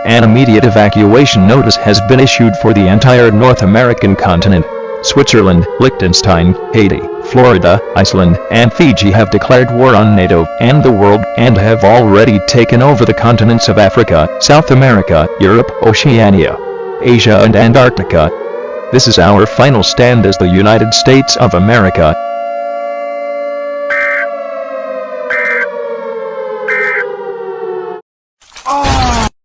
An immediate evacuation notice has been issued for the entire North American continent. Switzerland, Liechtenstein, Haiti, Florida, Iceland, and Fiji have declared war on NATO and the world and have already taken over the continents of Africa, South America, Europe, Oceania, Asia and Antarctica. This is our final stand as the United States of America. Oh!